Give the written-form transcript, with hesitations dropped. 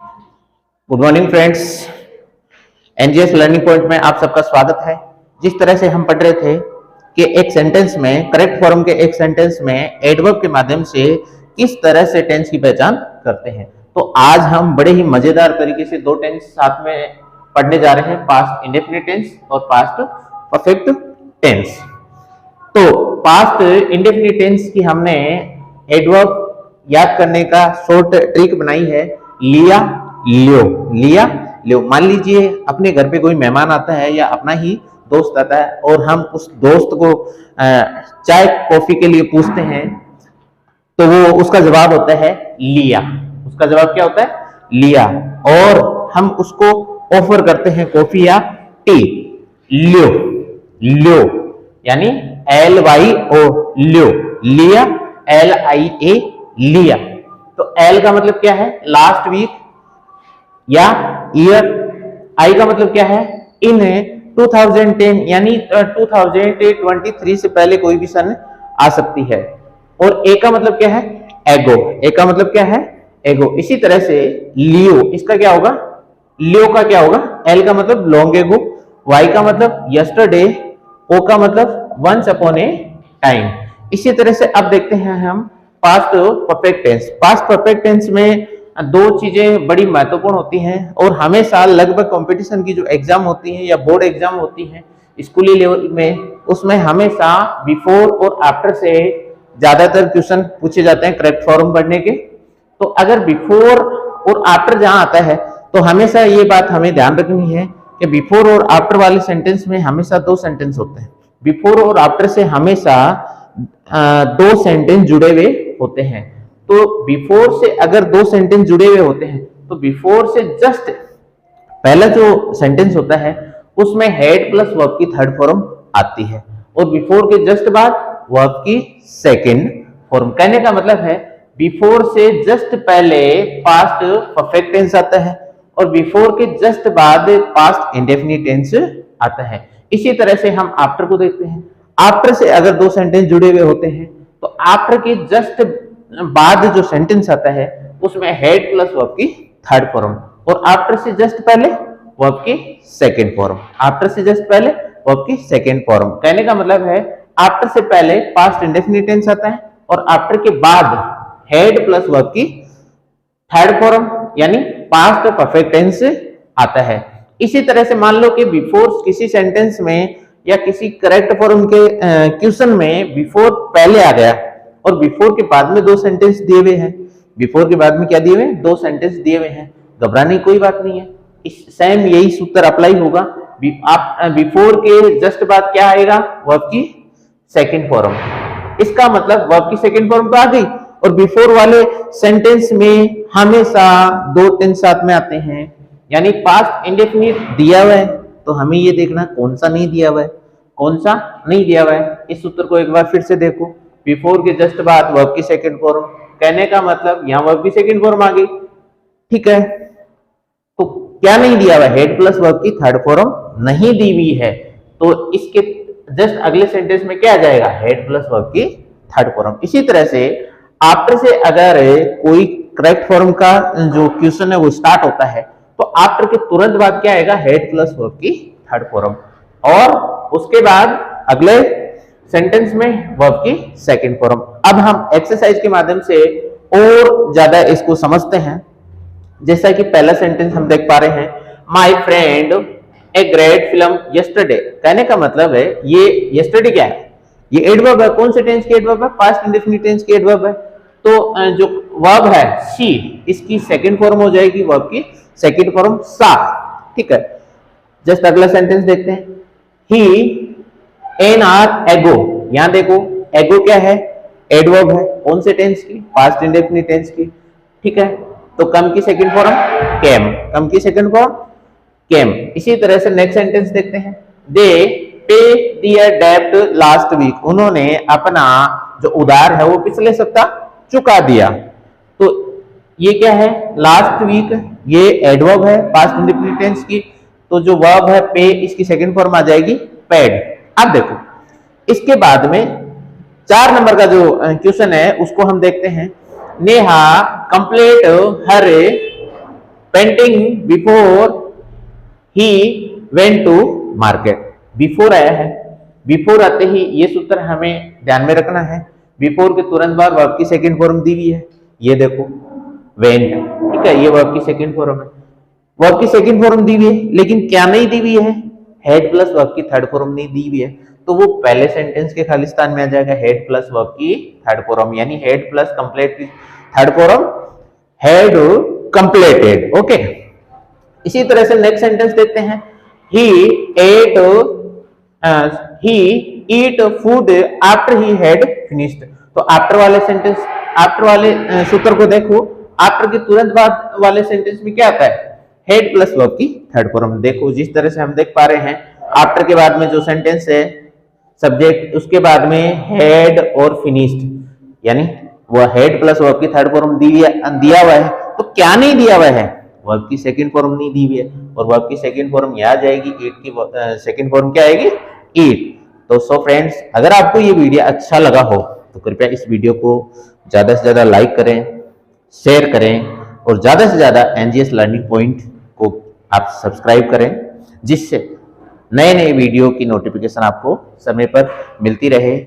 Good morning friends. NGS learning point में आप सबका स्वागत है। जिस तरह से हम पढ़ रहे थे कि एक सेंटेंस में करेक्ट फॉर्म के एक सेंटेंस में एडवर्ब के माध्यम से किस तरह से टेंस की पहचान करते हैं, तो आज हम बड़े ही मजेदार तरीके से दो टेंस साथ में पढ़ने जा रहे हैं, पास्ट इंडेफिनिट टेंस और पास्ट परफेक्ट टेंस। तो पास्ट इंडेफिनिट टेंस की हमने एडवर्ब याद करने का शॉर्ट ट्रिक बनाई है, लिया लियो। लिया लियो, मान लीजिए अपने घर पे कोई मेहमान आता है या अपना ही दोस्त आता है और हम उस दोस्त को चाय कॉफी के लिए पूछते हैं, तो वो उसका जवाब होता है लिया। उसका जवाब क्या होता है? लिया। और हम उसको ऑफर करते हैं कॉफी या टी, लियो। लियो यानी LYO, लियो, लिया, LIA, लिया। तो L का मतलब क्या है? लास्ट वीक या ईयर। आई का मतलब क्या है? इन 2010 यानी 2023 से पहले कोई भी सन आ सकती है। और ए का मतलब क्या है? एगो। ए का मतलब क्या है? एगो। इसी तरह से लियो, इसका क्या होगा? लियो का क्या होगा? एल का मतलब लॉन्ग एगो, वाई का मतलब यस्टरडे, ओ का मतलब वंस अपॉन ए टाइम। इसी तरह से अब देखते हैं हम past perfect tense. Past perfect tense में दो चीजें बड़ी महत्वपूर्ण होती हैं और हमेशा लगभग कंपटीशन की जो एग्जाम होती है या बोर्ड एग्जाम होती है स्कूली लेवल में, उसमें हमेशा बिफोर और आफ्टर से ज्यादातर क्वेश्चन पूछे जाते हैं करेक्ट फॉर्म पढ़ने के। तो अगर बिफोर और आफ्टर जहां आता है तो हमेशा ये बात हमें ध्यान रखनी है कि बिफोर और आफ्टर वाले सेंटेंस में हमेशा दो सेंटेंस होते हैं। बिफोर और आफ्टर से हमेशा दो सेंटेंस जुड़े हुए होते हैं। तो बिफोर से अगर दो सेंटेंस जुड़े हुए होते हैं तो बिफोर से जस्ट पहला जो सेंटेंस होता है उसमें हेड प्लस वर्ब की थर्ड फॉर्म आती है और बिफोर के जस्ट बाद वर्ब की सेकंड फॉर्म। कहने का मतलब है बिफोर से जस्ट पहले पास्ट परफेक्ट टेंस आता है और बिफोर के जस्ट बाद पास्ट इंडेफिनिट टेंस आता है। इसी तरह से हम आफ्टर को देखते हैं। आफ्टर से अगर दो सेंटेंस जुड़े हुए होते हैं तो आफ्टर के जस्ट बाद जो सेंटेंस आता है उसमें हेड प्लस वर्ब की थर्ड फॉर्म और आफ्टर से जस्ट पहले वर्ब की सेकंड फॉर्म। आफ्टर से जस्ट पहले वर्ब की सेकंड फॉर्म। कहने का मतलब है आफ्टर से पहले पास्ट इंडेफिनिट टेंस आता है और आफ्टर के बाद हेड प्लस वर्ब की थर्ड फॉर्म यानी पास्ट परफेक्ट टेंस आता है। इसी तरह से मान लो कि बिफोर किसी सेंटेंस में या किसी करेक्ट फॉर्म के क्वेश्चन में बिफोर पहले आ गया और बिफोर के बाद में दो सेंटेंस दिए हुए हैं। बिफोर के बाद में क्या दिए हुए हैं? दो सेंटेंस दिए हुए हैं। घबराने की कोई बात नहीं है, इस सेम यही सूत्र अप्लाई होगा। आप बिफोर के जस्ट बाद क्या आएगा? वर्ब की सेकंड फॉर्म। इसका मतलब वर्ब की सेकंड फॉर्म तो आ गई और बिफोर वाले सेंटेंस में हमेशा दो टेंस साथ में आते हैं, यानी पास्ट इंडेफिनिट दिया हुआ है तो हमें ये देखना कौन सा नहीं दिया हुआ है, कौन सा नहीं दिया हुआ है। इस सूत्र को एक बार फिर से देखो, बिफोर के जस्ट बाद वर्ब की सेकंड फॉर्म। कहने का मतलब यहां वर्ब की सेकंड फॉर्म आ गई, ठीक है। तो क्या नहीं दिया हुआ? हेड प्लस वर्ब की थर्ड फॉर्म नहीं दी हुई है, तो इसके जस्ट अगले सेंटेंस में क्या आ जाएगा? हेड प्लस वर्ब की थर्ड फॉर्म। इसी तरह से आफ्टर से अगर कोई करेक्ट फॉर्म का जो क्वेश्चन है वो स्टार्ट होता है तो आफ्टर के तुरंत बाद क्या आएगा? हेड प्लस वर्ब की थर्ड फॉर्म और उसके बाद अगले सेंटेंस में वर्ब की सेकंड फॉर्म। अब हम एक्सरसाइज के माध्यम से और ज्यादा इसको समझते हैं। जैसा कि पहला सेंटेंस हम देख पा रहे हैं, my friend a great film yesterday. कहने का मतलब है ये यस्टरडे क्या है? ये एडवर्ब है। कौन से टेंस की एडवर्ब है? पास्ट इंडेफिनिट टेंस की एडवर्ब है। तो जो वर्ब है शी, इसकी सेकंड फॉर्म हो जाएगी वर्ब की सेकंड फॉर्म सा, ठीक है। जस्ट अगला सेंटेंस देखते हैं, ही एन आर एगो। यहां देखो एगो क्या है? एडवर्ब है। कौन से टेंस की? पास्ट इंडेफिनिट टेंस की, ठीक है। तो कम की सेकंड फॉर्म केम, कम की सेकंड फॉर्म केम। इसी तरह से नेक्स्ट सेंटेंस देखते हैं, दे पे दियर डेब्ट लास्ट वीक। उन्होंने अपना जो उधार है वो पिछले सप्ताह चुका दिया। तो ये क्या है? लास्ट वीक, ये एडवर्ब है पास्ट इंडेफिनिट टेंस की। तो जो वर्ब है पे, इसकी सेकंड फॉर्म आ जाएगी पेड। अब देखो इसके बाद में 4 नंबर का जो क्वेश्चन है उसको हम देखते हैं, Neha complete her painting before he went to market. Before आया है, बिफोर आते ही ये सूत्र हमें ध्यान में रखना है। बिफोर के तुरंत बाद वर्ब की सेकंड फॉर्म दी हुई है, ये देखो वेंट, ठीक है, ये वर्ब की सेकंड फॉर्म है। वर्ब की सेकंड फॉर्म दी हुई है, लेकिन क्या नहीं दी हुई है, हेड प्लस वर्ब की थर्ड फॉर्म नहीं दी हुई है, तो वो पहले सेंटेंस के खालिस्तान में आ जाएगा, हेड प्लस वर्ब की थर्ड फॉर्म, यानी हेड प्लस कंप्लीट की third form had completed. Okay, इसी तरह से नेक्स्ट सेंटेंस देखते हैं, he ate he eat food after he had finished. तो आफ्टर वाले सेंटेंस, आफ्टर वाले सूत्र को देखो, आफ्टर के तुरंत बाद वाले सेंटेंस में क्या आता है, हेड प्लस वर्ब की थर्ड फॉर्म। देखो जिस तरह से हम देख पा रहे हैं, आफ्टर के बाद में जो सेंटेंस है सब्जेक्ट, उसके बाद में हेड और फिनिश्ड, यानी वो हेड प्लस वर्ब की थर्ड फॉर्म दिया हुआ है, तो क्या नहीं दिया हुआ है, वर्ब की सेकंड फॉर्म नहीं दी हुई है, और वर्ब की सेकंड फॉर्म यहाँ जाएगी, ईट की सेकंड फॉर्म क्या आएगी, ईट। तो सो फ्रेंड्स, अगर आपको ये वीडियो अच्छा लगा हो तो कृपया इस वीडियो को ज्यादा से ज्यादा लाइक करें, शेयर करें, और ज्यादा से ज्यादा एनजीएस लर्निंग पॉइंट को आप सब्सक्राइब करें, जिससे नए नए वीडियो की नोटिफिकेशन आपको समय पर मिलती रहे।